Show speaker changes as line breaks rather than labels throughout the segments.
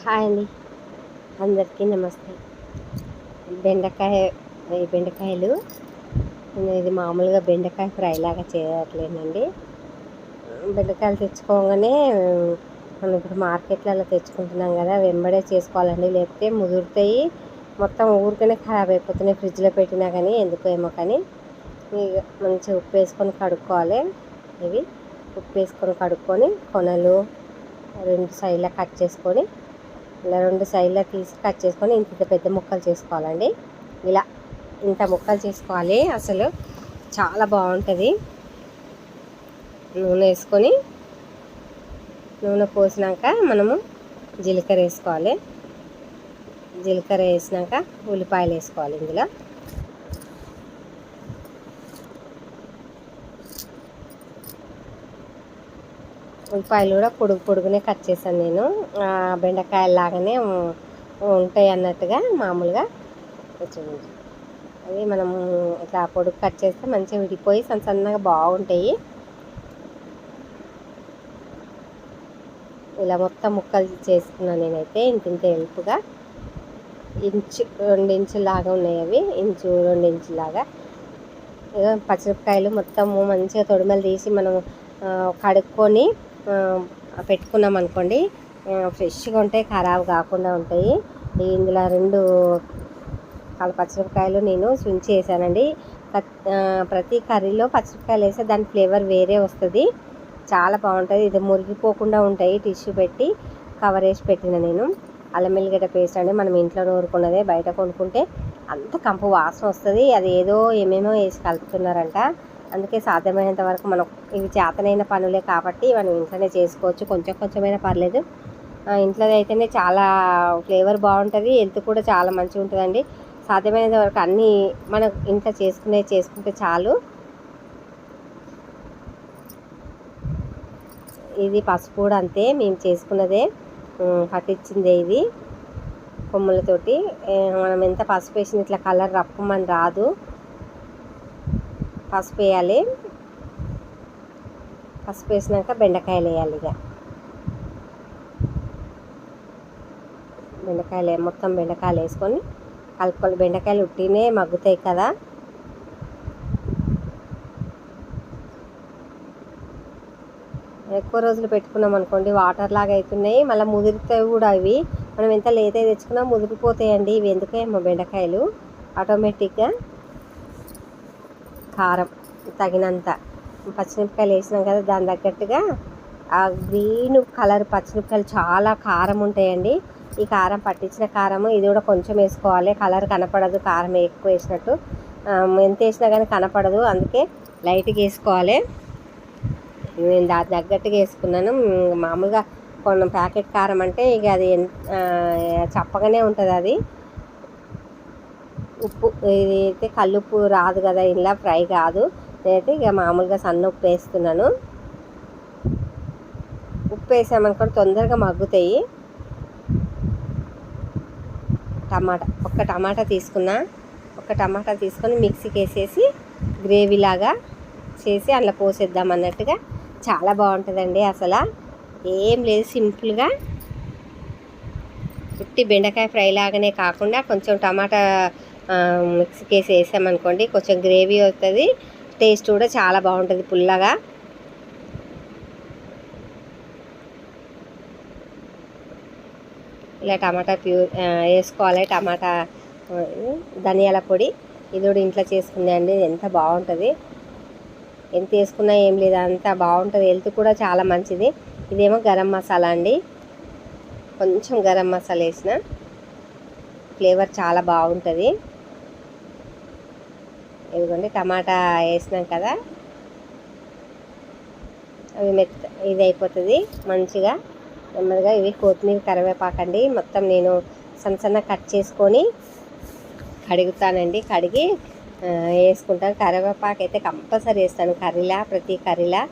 Hi అండి, అందరికీ నమస్తే. బెండకాయ ఈ బెండకాయలు నేను ఇది మామూలుగా బెండకాయ ఫ్రై లాగా చేయట్లేనండి. బెండకాయలు తెచ్చుకోగానే మనం ఇప్పుడు మార్కెట్లలో తెచ్చుకుంటున్నాం కదా, వెంబడే చేసుకోవాలండి, లేకపోతే ముదురుతాయి, మొత్తం ఊరికనే ఖరాబ్ అయిపోతున్నాయి ఫ్రిడ్జ్లో పెట్టినా కానీ. ఎందుకో ఏమో కానీ ఇక మంచిగా ఉప్పు వేసుకొని కడుక్కోవాలి. ఇవి ఉప్పు వేసుకొని కడుక్కొని కొనలు రెండు సైడ్లా కట్ చేసుకొని, ఇలా రెండు సైడ్లా తీసి కట్ చేసుకొని ఇంత పెద్ద ముక్కలు చేసుకోవాలండి. ఇలా ఇంత ముక్కలు చేసుకోవాలి. అసలు చాలా బాగుంటుంది. నూనె వేసుకొని, నూనె పోసినాక మనము జీలకర్ర వేసుకోవాలి. జీలకర్ర వేసినాక ఉల్లిపాయలు వేసుకోవాలి. ఇందులో ఉల్లిపాయలు కూడా పొడుగునే కట్ చేశాను నేను. బెండకాయలాగానే ఉంటాయి అన్నట్టుగా మామూలుగా చూడండి. అది మనము ఇట్లా పొడుగు కట్ చేస్తే మంచిగా విడిపోయి సన్నగా బాగుంటాయి. ఇలా మొత్తం ముక్కలు చేసుకున్నాను నేనైతే. ఇంత ఎలుపుగా 2 ఇంచులాగా ఉన్నాయి అవి, 2 ఇంచులాగా. పచ్చిమిరపకాయలు మొత్తము మంచిగా తొడిమలు తీసి మనం కడుక్కొని పెట్టుకున్నాం అనుకోండి, ఫ్రెష్గా ఉంటాయి, ఖరాబ్ కాకుండా ఉంటాయి. ఇందులో 2 పచ్చిమిరపకాయలు నేను సుంచి వేసానండి. ప్రతి కర్రీలో పచ్చిమిరపకాయలు వేస్తే దాని ఫ్లేవర్ వేరే వస్తుంది, చాలా బాగుంటుంది. ఇది మురిగిపోకుండా ఉంటాయి. టిష్యూ పెట్టి కవర్ వేసి పెట్టిన నేను. అల్లం వెల్లిగడ్డ పేస్ట్ అండి, మనం ఇంట్లో నూరుకున్నదే. బయట కొనుక్కుంటే అంత కంపు వాసన వస్తుంది. అది ఏదో ఏమేమో వేసి కలుపుతున్నారంట. అందుకే సాధ్యమైనంత వరకు మనం ఇవి చేతనైన పనులే కాబట్టి మనం ఇంట్లోనే చేసుకోవచ్చు. కొంచెమైనా పర్లేదు. ఇంట్లో అయితేనే చాలా ఫ్లేవర్ బాగుంటుంది, హెల్త్ కూడా చాలా మంచిగా ఉంటుందండి. సాధ్యమైనంత వరకు అన్నీ మనం ఇంట్లో చేసుకుంటే చాలు. ఇది పసుపు కూడా అంతే, మేము చేసుకున్నదే, పట్టించిందే. ఇది కొమ్ములతోటి మనం ఎంత పసుపు వేసిన ఇట్లా కలర్ రప్పమని రాదు. పసుపు వేయాలి. పసుపు వేసినాక బెండకాయలు వేయాలి. ఇక మొత్తం బెండకాయలు వేసుకొని కలుపుకోవాలి. బెండకాయలు ఉట్టినే మగ్గుతాయి కదా. ఎక్కువ రోజులు పెట్టుకున్నాం అనుకోండి వాటర్ లాగా అవుతున్నాయి, మళ్ళీ ముదురుతాయి కూడా. ఇవి మనం ఎంత లేతే తెచ్చుకున్నా ముదిరిపోతాయండి. ఇవి ఎందుకేమో బెండకాయలు. ఆటోమేటిక్గా కారం తగినంత, పచ్చిమిరపకాయలు వేసినాం కదా దాని తగ్గట్టుగా. ఆ గ్రీన్ కలర్ పచ్చిమిరపకాయలు చాలా కారం ఉంటాయండి. ఈ కారం పట్టించిన కారము ఇది కూడా కొంచెం వేసుకోవాలి. కలర్ కనపడదు కారం ఎక్కువ వేసినట్టు, ఎంత వేసినా కానీ కనపడదు, అందుకే లైట్గా వేసుకోవాలి. నేను దాని తగ్గట్టుగా వేసుకున్నాను. మామూలుగా కొన్ని ప్యాకెట్ కారం అంటే ఇక అది చప్పగానే ఉంటుంది. అది ఉప్పు ఇది అయితే కల్లుప్పు రాదు కదా, ఇలా ఫ్రై కాదు. నేనైతే ఇక మామూలుగా సన్న ఉప్పు వేస్తున్నాను. ఉప్పు వేసామనుకోండి తొందరగా మగ్గుతాయి. ఒక టమాటా తీసుకొని మిక్సీకి వేసేసి గ్రేవీలాగా చేసి అందులో పోసేద్దాం అన్నట్టుగా. చాలా బాగుంటుందండి. అసలు ఏం లేదు, సింపుల్గా ఉట్టి బెండకాయ ఫ్రై లాగానే కాకుండా కొంచెం టమాటా మిక్సీకి వేసి వేసామనుకోండి, కొంచెం గ్రేవీ అవుతుంది, టేస్ట్ కూడా చాలా బాగుంటుంది పుల్లగా. ఇలా టమాటా వేసుకోవాలి. టమాటా ధనియాల పొడి ఇది కూడా ఇంట్లో చేసుకుంది అండి, ఎంత బాగుంటుంది. ఎంత వేసుకున్నా ఏం లేదు, అంత బాగుంటుంది, హెల్త్ కూడా చాలా మంచిది. ఇదేమో గరం మసాలా అండి, కొంచెం గరం మసాలా వేసిన ఫ్లేవర్ చాలా బాగుంటుంది. ఇదిగోండి టమాటా వేసినాం కదా, అవి ఇది అయిపోతుంది మంచిగా నెమ్మదిగా. ఇవి కొత్తిమీర కరివేపాకండి, మొత్తం నేను సన్న కట్ చేసుకొని కడుగుతానండి. కడిగి వేసుకుంటాను. కరివేపాకు అయితే కంపల్సరీ వేస్తాను ప్రతి కర్రీలా.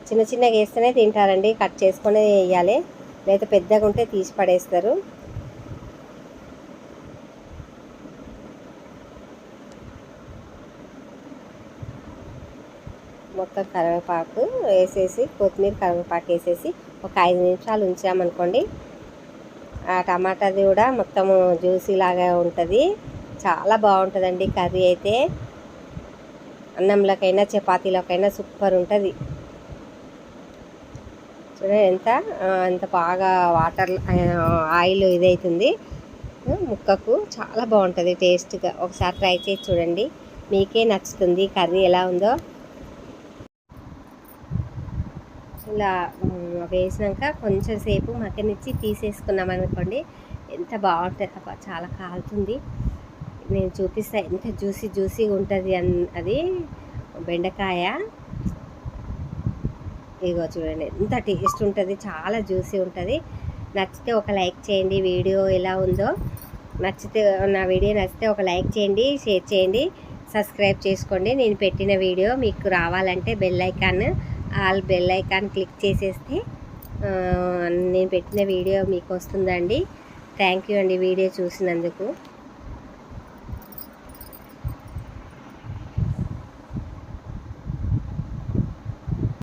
చిన్నగా వేస్తేనే తింటారండి, కట్ చేసుకొని వేయాలి, లేదా పెద్దగా ఉంటే తీసి పడేస్తారు. మొత్తం కరివేపాకు వేసేసి, కొత్తిమీర కరివేపాకు వేసేసి ఒక 5 నిమిషాలు ఉంచామనుకోండి, ఆ టమాటాది కూడా మొత్తము జ్యూసీ లాగా ఉంటుంది. చాలా బాగుంటుందండి కర్రీ అయితే. అన్నంలోకైనా చపాతీలోకైనా సూపర్ ఉంటుంది. చూడండి ఎంత బాగా వాటర్ ఆయిల్ ఇదవుతుంది ముక్కకు. చాలా బాగుంటుంది టేస్ట్గా. ఒకసారి ట్రై చేసి చూడండి, మీకే నచ్చుతుంది కర్రీ ఎలా ఉందో. ఇలా వేసినాక కొంచెం సేపు మగ్గనిచ్చి తీసేసుకున్నాం అనుకోండి, ఎంత బాగుంటుంది. చాలా కాలుతుంది, నేను చూపిస్తాను ఎంత జ్యూసీగా ఉంటుంది అది బెండకాయ. ఇగో చూడండి ఎంత టేస్ట్ ఉంటుంది, చాలా జ్యూసీ ఉంటుంది. నచ్చితే ఒక లైక్ చేయండి, వీడియో ఎలా ఉందో. నా వీడియో నచ్చితే ఒక లైక్ చేయండి, షేర్ చేయండి, సబ్స్క్రైబ్ చేసుకోండి. నేను పెట్టిన వీడియో మీకు రావాలంటే బెల్ ఐకాన్ క్లిక్ చేసేస్తే నేను పెట్టిన వీడియో మీకు వస్తుందండి. థ్యాంక్ యూ అండి వీడియో చూసినందుకు.